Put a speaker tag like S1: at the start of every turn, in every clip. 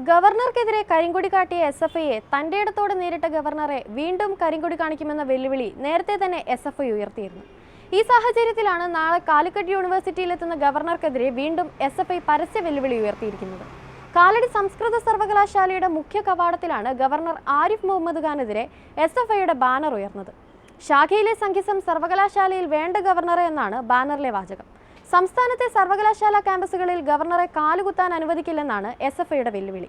S1: ഗവർണർക്കെതിരെ കരിങ്കൊടി കാട്ടിയ എസ്എഫ്ഐയെ തന്റെ ഇടത്തോടെ നേരിട്ട ഗവർണറെ വീണ്ടും കരിങ്കൊടി കാണിക്കുമെന്ന വെല്ലുവിളി നേരത്തെ തന്നെ എസ്എഫ്ഐ ഉയർത്തിയിരുന്നു. ഈ സാഹചര്യത്തിലാണ് നാളെ കാലിക്കറ്റ് യൂണിവേഴ്സിറ്റിയിലെത്തുന്ന ഗവർണർക്കെതിരെ വീണ്ടും എസ്എഫ്ഐ പരസ്യ വെല്ലുവിളി ഉയർത്തിയിരിക്കുന്നത്. കാലടി സംസ്കൃത സർവകലാശാലയുടെ മുഖ്യ കവാടത്തിലാണ് ഗവർണർ ആരിഫ് മുഹമ്മദ് ഖാനെതിരെ എസ്എഫ്ഐയുടെ ബാനർ ഉയർന്നത്. ശാഖയിലെ സംഘിസം സർവകലാശാലയിൽ വേണ്ട ഗവർണറെ എന്നാണ് ബാനറിലെ വാചകം. സംസ്ഥാനത്തെ സർവകലാശാല ക്യാമ്പസുകളിൽ ഗവർണറെ കാലുകുത്താൻ അനുവദിക്കില്ലെന്നാണ് എസ്എഫ്ഐയുടെ വെല്ലുവിളി.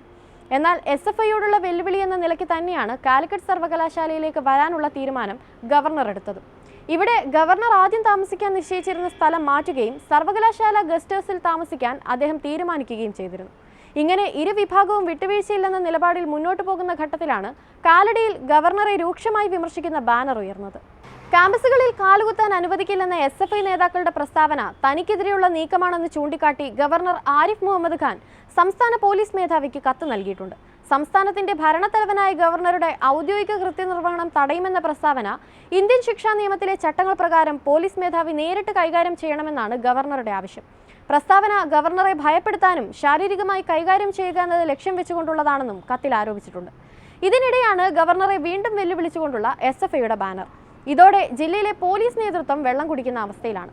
S1: എന്നാൽ എസ്എഫ്ഐയോടുള്ള വെല്ലുവിളി എന്ന നിലയ്ക്ക് തന്നെയാണ് കാലിക്കറ്റ് സർവകലാശാലയിലേക്ക് വരാനുള്ള തീരുമാനം ഗവർണർ എടുത്തത്. ഇവിടെ ഗവർണർ ആദ്യം താമസിക്കാൻ നിശ്ചയിച്ചിരുന്ന സ്ഥലം മാറ്റുകയും സർവകലാശാല ഗസ്റ്റ് ഹൗസിൽ താമസിക്കാൻ അദ്ദേഹം തീരുമാനിക്കുകയും ചെയ്തിരുന്നു. ഇങ്ങനെ ഇരു വിഭാഗവും വിട്ടുവീഴ്ചയില്ലെന്ന നിലപാടിൽ മുന്നോട്ട് പോകുന്ന ഘട്ടത്തിലാണ് കാലടിയിൽ ഗവർണറെ രൂക്ഷമായി വിമർശിക്കുന്ന ബാനർ ഉയർന്നത്. ക്യാമ്പസുകളിൽ കാലുകുത്താൻ അനുവദിക്കില്ലെന്ന എസ്എഫ്ഐ നേതാക്കളുടെ പ്രസ്താവന തനിക്കെതിരെയുള്ള നീക്കമാണെന്ന് ചൂണ്ടിക്കാട്ടി ഗവർണർ ആരിഫ് മുഹമ്മദ് ഖാൻ സംസ്ഥാന പോലീസ് മേധാവിക്ക് കത്ത് നൽകിയിട്ടുണ്ട്. സംസ്ഥാനത്തിന്റെ ഭരണത്തലവനായ ഗവർണറുടെ ഔദ്യോഗിക കൃത്യനിർവഹണം തടയുമെന്ന പ്രസ്താവന ഇന്ത്യൻ ശിക്ഷാ നിയമത്തിലെ ചട്ടങ്ങൾ പ്രകാരം പോലീസ് മേധാവി നേരിട്ട് കൈകാര്യം ചെയ്യണമെന്നാണ് ഗവർണറുടെ ആവശ്യം. പ്രസ്താവന ഗവർണറെ ഭയപ്പെടുത്താനും ശാരീരികമായി കൈകാര്യം ചെയ്യുക എന്നത് ലക്ഷ്യം വെച്ചുകൊണ്ടുള്ളതാണെന്നും കത്തിൽ ആരോപിച്ചിട്ടുണ്ട്. ഇതിനിടെയാണ് ഗവർണറെ വീണ്ടും വെല്ലുവിളിച്ചുകൊണ്ടുള്ള എസ്എഫ്ഐയുടെ ബാനർ. ഇതോടെ ജില്ലയിലെ പോലീസ് നേതൃത്വം വെള്ളം കുടിക്കുന്ന അവസ്ഥയിലാണ്.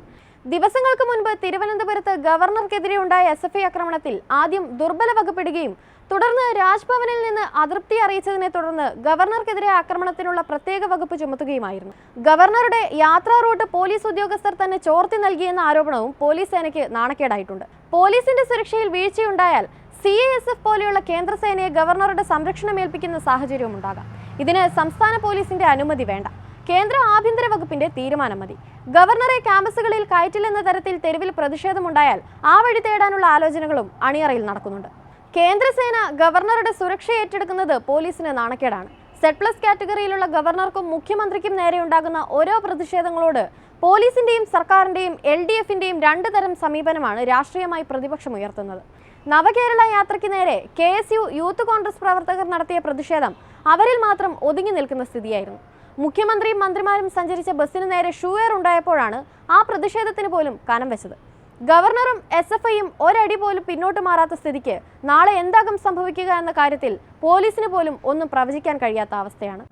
S1: ദിവസങ്ങൾക്ക് മുൻപ് തിരുവനന്തപുരത്ത് ഗവർണർക്കെതിരെ ഉണ്ടായ എസ്എഫ്ഐ ആക്രമണത്തിൽ ആദ്യം ദുർബല വകുപ്പിടുകയും തുടർന്ന് രാജ്ഭവനിൽ നിന്ന് അതൃപ്തി അറിയിച്ചതിനെ തുടർന്ന് ഗവർണർക്കെതിരെ ആക്രമണത്തിനുള്ള പ്രത്യേക വകുപ്പ് ചുമത്തുകയുമായിരുന്നു. ഗവർണറുടെ യാത്രാ റൂട്ട് പോലീസ് ഉദ്യോഗസ്ഥർ തന്നെ ചോർത്തി നൽകിയെന്ന ആരോപണവും പോലീസ് സേനയ്ക്ക് നാണക്കേടായിട്ടുണ്ട്. പോലീസിന്റെ സുരക്ഷയിൽ വീഴ്ചയുണ്ടായാൽ CISF പോലെയുള്ള കേന്ദ്രസേനയെ ഗവർണറുടെ സംരക്ഷണം ഏൽപ്പിക്കുന്ന സാഹചര്യവും ഉണ്ടാകാം. ഇതിന് സംസ്ഥാന പോലീസിന്റെ അനുമതി വേണ്ട, കേന്ദ്ര ആഭ്യന്തര വകുപ്പിന്റെ തീരുമാനം മതി. ഗവർണറെ ക്യാമ്പസുകളിൽ കയറ്റില്ലെന്ന തരത്തിൽ തെരുവിൽ പ്രതിഷേധമുണ്ടായാൽ ആ വഴി തേടാനുള്ള ആലോചനകളും അണിയറയിൽ നടക്കുന്നുണ്ട്. കേന്ദ്രസേന ഗവർണറുടെ സുരക്ഷ ഏറ്റെടുക്കുന്നത് പോലീസിന് നാണക്കേടാണ്. Z+ കാറ്റഗറിയിലുള്ള ഗവർണർക്കും മുഖ്യമന്ത്രിക്കും നേരെയുണ്ടാകുന്ന ഓരോ പ്രതിഷേധങ്ങളോട് പോലീസിന്റെയും സർക്കാരിന്റെയും LDFന്റെയും രണ്ടു തരം സമീപനമാണ് രാഷ്ട്രീയമായി പ്രതിപക്ഷം ഉയർത്തുന്നത്. നവകേരള യാത്രയ്ക്ക് നേരെ KSU യൂത്ത് കോൺഗ്രസ് പ്രവർത്തകർ നടത്തിയ പ്രതിഷേധം അവരിൽ മാത്രം ഒതുങ്ങി നിൽക്കുന്ന സ്ഥിതിയായിരുന്നു. മുഖ്യമന്ത്രിയും മന്ത്രിമാരും സഞ്ചരിച്ച ബസ്സിന് നേരെ ഷൂയർ ഉണ്ടായപ്പോഴാണ് ആ പ്രതിഷേധത്തിന് പോലും കനം വെച്ചത്. ഗവർണറും SFIയും ഒരടി പോലും പിന്നോട്ട് മാറാത്ത സ്ഥിതിക്ക് നാളെ എന്താകും സംഭവിക്കുക എന്ന കാര്യത്തിൽ പോലീസിന് പോലും ഒന്നും പ്രവചിക്കാൻ കഴിയാത്ത അവസ്ഥയാണ്.